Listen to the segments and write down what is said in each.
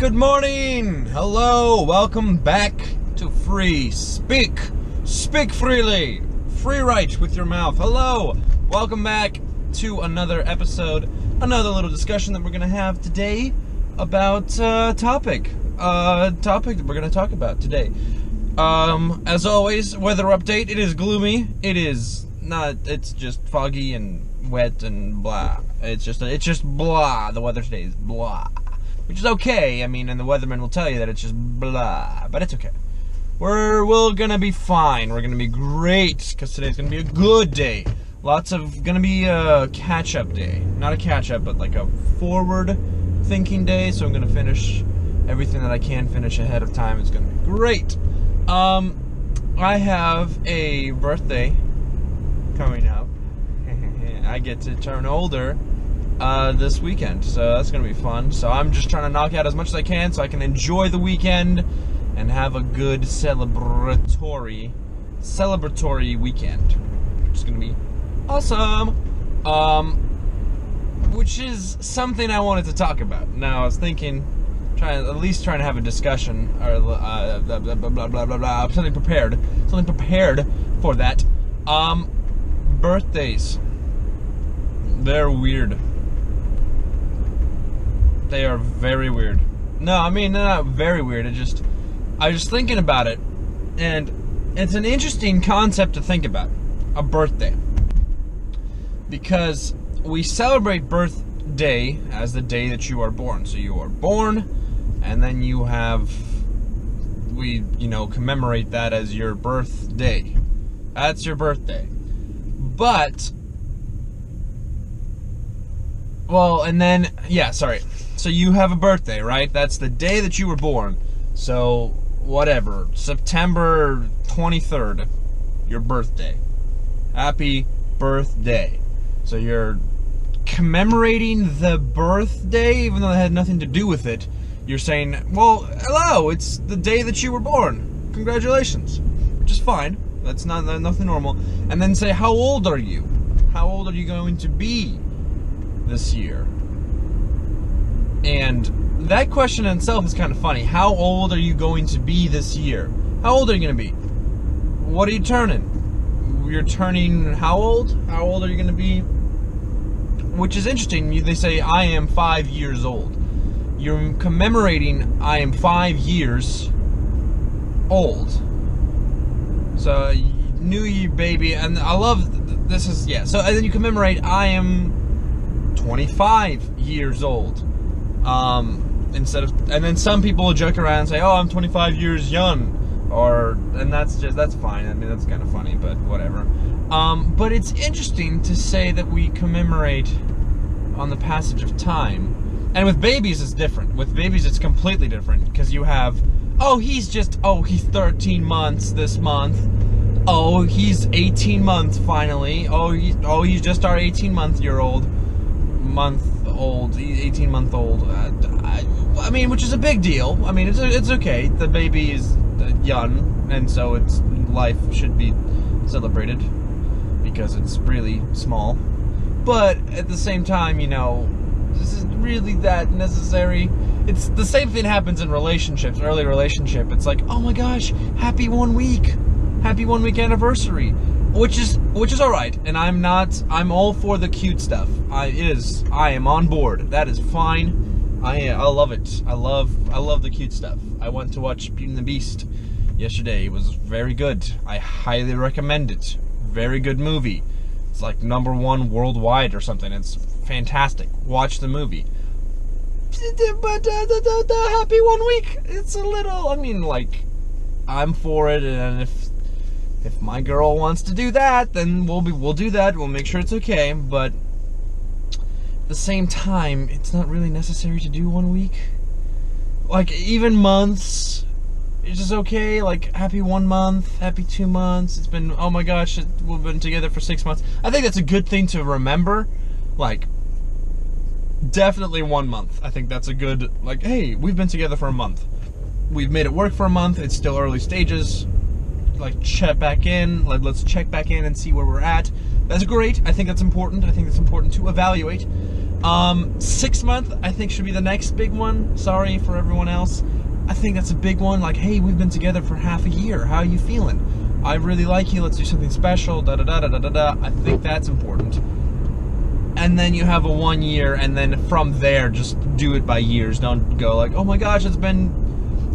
Good morning! Hello! Welcome back to Speak freely! Free write with your mouth. Hello! Welcome back to another episode, another little discussion that we're going to have today about topic that we're going to talk about today. As always, weather update. It is gloomy. It's just foggy and wet and blah. It's just blah. The weather today is blah. Which is okay, I mean, and the weatherman will tell you that it's just blah, but it's okay. We're gonna be fine, we're gonna be great, because today's gonna be a good day. Gonna be a catch-up day. Not a catch-up, but like a forward-thinking day, so I'm gonna finish everything that I can finish ahead of time. It's gonna be great. I have a birthday coming up. I get to turn older this weekend, so that's gonna be fun. So I'm just trying to knock out as much as I can so I can enjoy the weekend and have a good celebratory weekend, which is gonna be awesome. Which is something I wanted to talk about. Now I was thinking, trying to have a discussion or blah blah blah blah blah. Something prepared for that. Birthdays. They're weird. They are very weird. No, I mean, they're not very weird. I was just thinking about it, and it's an interesting concept to think about, a birthday. Because we celebrate birthday as the day that you are born. So you are born, and then we commemorate that as your birthday. That's your birthday. But, so you have a birthday, right? That's the day that you were born. So, whatever, September 23rd, your birthday. Happy birthday. So you're commemorating the birthday, even though it had nothing to do with it. You're saying, well, hello, it's the day that you were born. Congratulations. Which is fine. That's nothing normal. And then say, how old are you? How old are you going to be this year? And that question in itself is kind of funny. How old are you going to be this year? How old are you going to be? What are you turning? You're turning how old? How old are you going to be? Which is interesting. They say, I am 5 years old. You're commemorating, I am 5 years old. So, New Year, baby. And I love, this is, yeah. So, and then you commemorate, I am 25 years old. And then some people will joke around and say, oh, I'm 25 years young, and that's fine. I mean, that's kind of funny, but whatever. But it's interesting to say that we commemorate on the passage of time. And with babies, it's different. With babies, it's completely different, because you have, he's 13 months this month. Oh, he's 18 months finally. He's just our 18-month-old. 18-month-old. I mean, which is a big deal. I mean, it's okay. The baby is young, and so its life should be celebrated because it's really small. But at the same time, this isn't really that necessary. It's the same thing happens in relationships, early relationship. It's like, oh my gosh, happy 1 week anniversary. Which is alright, and I'm all for the cute stuff. I am on board. That is fine. I love it. I love the cute stuff. I went to watch Beauty and the Beast yesterday. It was very good. I highly recommend it. Very good movie. It's like #1 worldwide or something. It's fantastic. Watch the movie. But the happy 1 week, it's a little, I'm for it, and if my girl wants to do that, then we'll do that. We'll make sure it's okay. But at the same time, it's not really necessary to do 1 week. Like, even months, it's just okay. Like, happy 1 month, happy 2 months. It's been, oh my gosh, we've been together for 6 months. I think that's a good thing to remember. Like, definitely 1 month. I think that's a good, hey, we've been together for a month. We've made it work for a month. It's still early stages. like check back in. Let's check back in and see where we're at. That's great. I think that's important. I think it's important to evaluate. 6 month, I think, should be the next big one. Sorry for everyone else. I think that's a big one. Like, hey, we've been together for half a year. How are you feeling? I really like you. Let's do something special. Da da da da da da da. I think that's important. And then you have a 1 year, and then from there, just do it by years. Don't go like, oh my gosh, it's been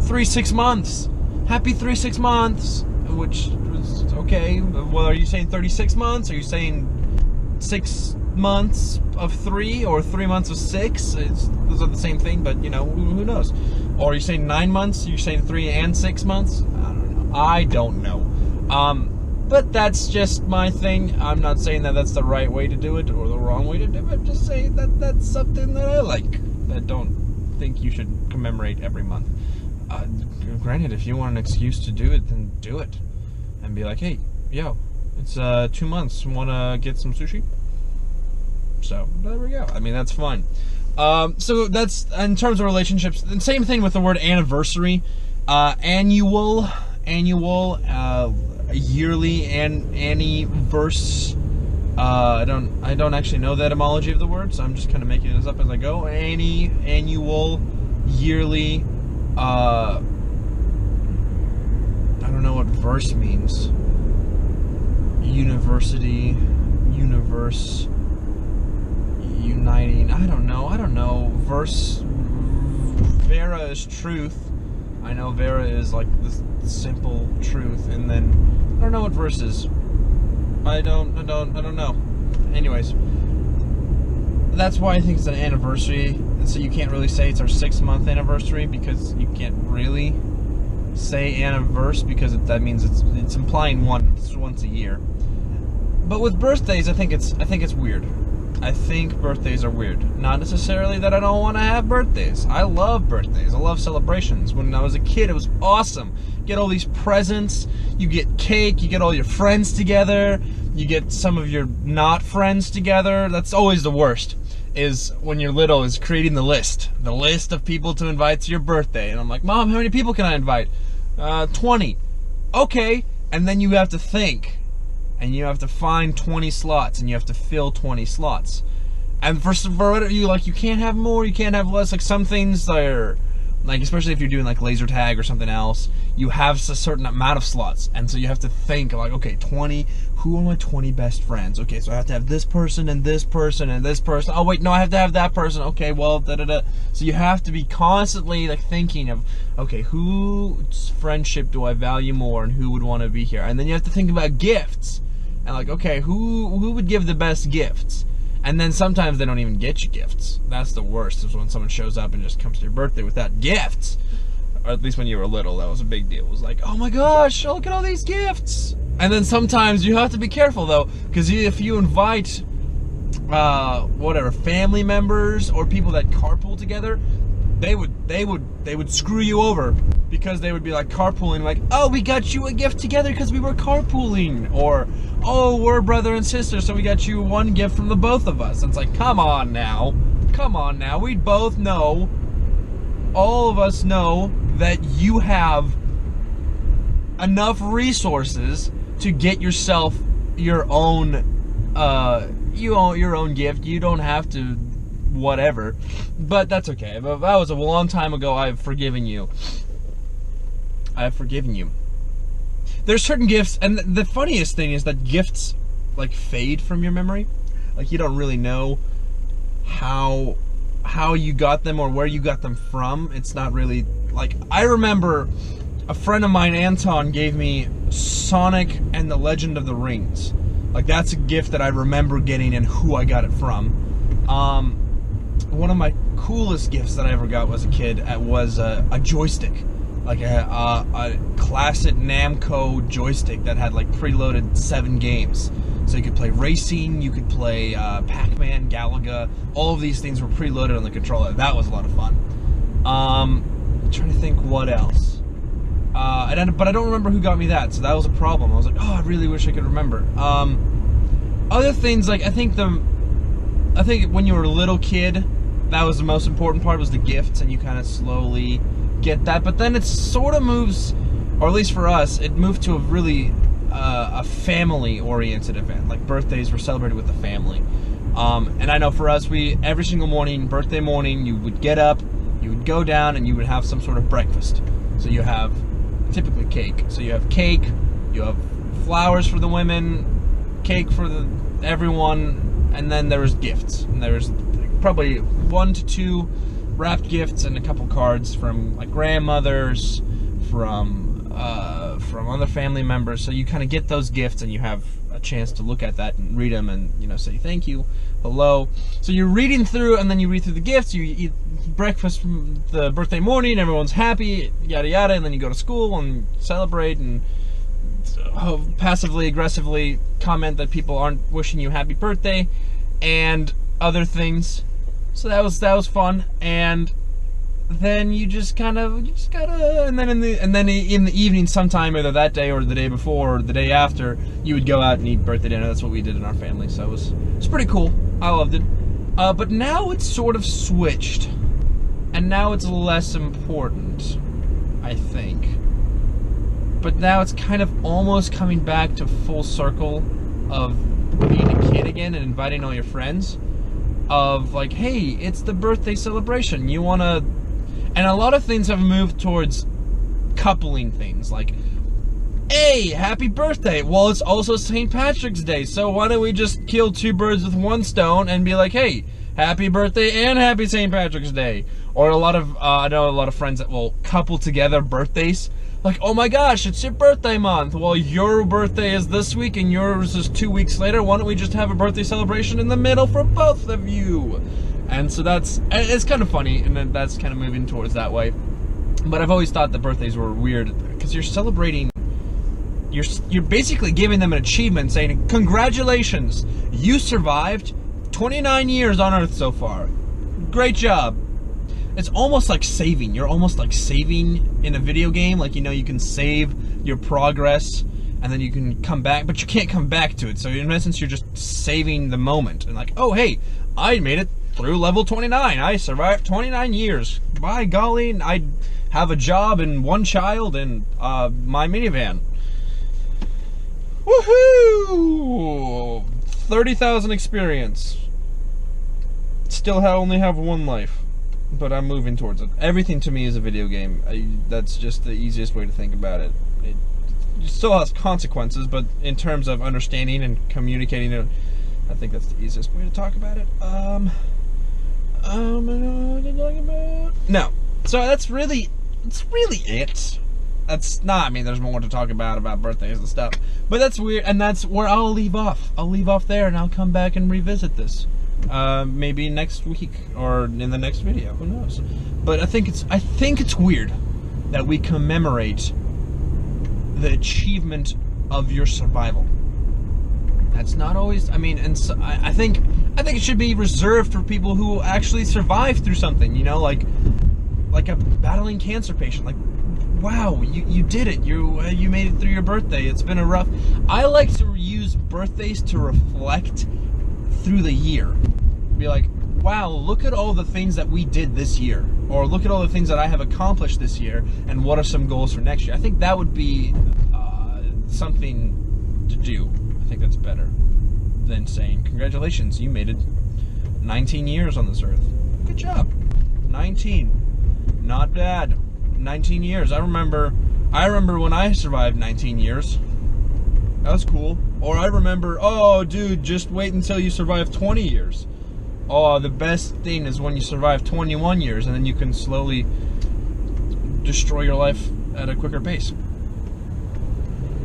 6 months. Happy 6 months, which is okay. Well, are you saying 36 months? Are you saying 6 months of 3 or 3 months of 6? Those are the same thing, but you know, who knows? Or are you saying 9 months? Are you saying 3 and 6 months? I don't know. But that's just my thing. I'm not saying that that's the right way to do it or the wrong way to do it. Just saying that that's something that I like. I don't think you should commemorate every month. Granted, if you want an excuse to do it, then do it. And be like, hey, yo, it's 2 months. Want to get some sushi? So, there we go. I mean, that's fine. So that's, in terms of relationships, the same thing with the word anniversary. Annual, yearly, and anniverse. I don't actually know the etymology of the word, so I'm just kind of making this up as I go. Annual, yearly. I don't know what verse means. University, universe, uniting. I don't know. Verse. Vera is truth. I know Vera is like this simple truth, and then I don't know what verse is. I don't know. Anyways, that's why I think it's an anniversary. And so you can't really say it's our 6 month anniversary, because you can't really say anniversary, because that means it's implying once a year. But with birthdays, I think it's weird. I think birthdays are weird. Not necessarily that I don't want to have birthdays. I love birthdays. I love celebrations. When I was a kid, it was awesome. You get all these presents, you get cake, you get all your friends together, you get some of your not friends together. That's always the worst, is when you're little, is creating the list of people to invite to your birthday. And I'm like, Mom, how many people can I invite? 20. Okay. And then you have to think. And you have to find 20 slots, and you have to fill 20 slots. And for you, like, you can't have more, you can't have less. Like, some things are, like, especially if you're doing like laser tag or something else, you have a certain amount of slots, and so you have to think like, okay, 20. Who are my 20 best friends? Okay, so I have to have this person and this person and this person. Oh wait, no, I have to have that person. Okay, well, da da da. So you have to be constantly like thinking of, okay, whose friendship do I value more, and who would want to be here? And then you have to think about gifts. And like, okay, who would give the best gifts? And then sometimes they don't even get you gifts. That's the worst, is when someone shows up and just comes to your birthday without gifts. Or at least when you were little, that was a big deal. It was like, oh my gosh, look at all these gifts. And then sometimes you have to be careful though, because if you invite family members or people that carpool together, they would screw you over, because they would be like carpooling, like, oh, we got you a gift together because we were carpooling, or oh, we're brother and sister, so we got you one gift from the both of us. And it's like, come on now, we both know, all of us know that you have enough resources to get yourself your own gift. You don't have to whatever, but that's okay. But that was a long time ago. I've forgiven you. There's certain gifts, and the funniest thing is that gifts like fade from your memory. Like, you don't really know how you got them or where you got them from. It's not really like, I remember a friend of mine, Anton, gave me Sonic and the Legend of the Rings. Like, that's a gift that I remember getting and who I got it from. One of my coolest gifts that I ever got as a kid was a joystick. Like a classic Namco joystick that had like preloaded 7 games. So you could play racing, you could play Pac-Man, Galaga. All of these things were preloaded on the controller. That was a lot of fun. I'm trying to think what else. But I don't remember who got me that, so that was a problem. I was like, oh, I really wish I could remember. Other things, like I think when you were a little kid, that was the most important part, was the gifts, and you kind of slowly get that. But then it sort of moves or at least for us, it moved to a really a family-oriented event. Like birthdays were celebrated with the family. And I know for us, every single morning, birthday morning, you would get up, you would go down, and you would have some sort of breakfast. So you have typically cake. So you have cake, you have flowers for the women, cake for everyone, and then there was gifts. And there was probably 1 to 2 wrapped gifts and a couple cards from like grandmothers, from other family members. So you kind of get those gifts and you have a chance to look at that and read them and, you know, say thank you, hello. So you're reading through, and then you read through the gifts, you eat breakfast from the birthday morning, everyone's happy, yada yada, and then you go to school and celebrate and passively aggressively comment that people aren't wishing you happy birthday and other things. So that was fun. And then you just gotta, and then in the evening sometime, either that day or the day before or the day after, you would go out and eat birthday dinner. That's what we did in our family. So it was pretty cool. I loved it. But now it's sort of switched, and now it's less important, I think. But now it's kind of almost coming back to full circle of being a kid again and inviting all your friends. Of like, hey, it's the birthday celebration. You wanna... And a lot of things have moved towards coupling things, like, hey, happy birthday. Well, it's also St. Patrick's Day, so why don't we just kill 2 birds with 1 stone and be like, hey, happy birthday and happy St. Patrick's Day. Or I know a lot of friends that will couple together birthdays. Like, oh my gosh, it's your birthday month. Well, your birthday is this week and yours is 2 weeks later. Why don't we just have a birthday celebration in the middle for both of you? And so it's kind of funny, and then that's kind of moving towards that way. But I've always thought that birthdays were weird, because you're celebrating, you're basically giving them an achievement, saying, congratulations, you survived 29 years on Earth so far. Great job. It's almost like saving. You're almost like saving in a video game. Like, you know, you can save your progress, and then you can come back, but you can't come back to it. So in essence, you're just saving the moment. And like, oh, hey, I made it through level 29. I survived 29 years. By golly, I have a job and 1 child and my minivan. Woohoo! 30,000 experience. Still only have 1 life, but I'm moving towards it. Everything to me is a video game. That's just the easiest way to think about it. It still has consequences, but in terms of understanding and communicating it, I think that's the easiest way to talk about it. No. So that's really it. That's not, I mean, there's more to talk about birthdays and stuff. But that's weird, and that's where I'll leave off. I'll leave off there, and I'll come back and revisit this. Maybe next week, or in the next video, who knows. But I think it's weird that we commemorate the achievement of your survival. That's not always, I mean, and so I think it should be reserved for people who actually survive through something, you know, like a battling cancer patient. Like, wow, you did it. You made it through your birthday. It's been a rough... I like to use birthdays to reflect through the year. Be like, wow, look at all the things that we did this year. Or look at all the things that I have accomplished this year, and what are some goals for next year. I think that would be something to do. I think that's better than saying, congratulations, you made it 19 years on this earth. Good job. 19. Not bad. 19 years. I remember when I survived 19 years. That was cool. Or I remember, oh, dude, just wait until you survive 20 years. Oh, the best thing is when you survive 21 years, and then you can slowly destroy your life at a quicker pace.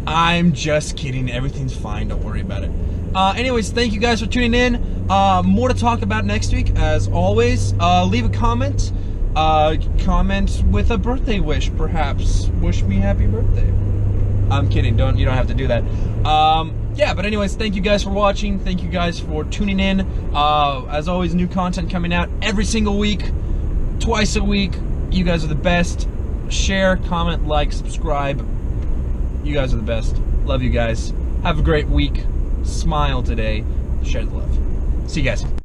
I'm just kidding. Everything's fine. Don't worry about it. Anyways, thank you guys for tuning in. More to talk about next week, as always. Leave a comment. Comment with a birthday wish, perhaps. Wish me happy birthday. I'm kidding. You don't have to do that. Yeah, but anyways, thank you guys for watching. Thank you guys for tuning in. As always, new content coming out every single week, twice a week. You guys are the best. Share, comment, like, subscribe. You guys are the best. Love you guys. Have a great week. Smile today. Share the love. See you guys.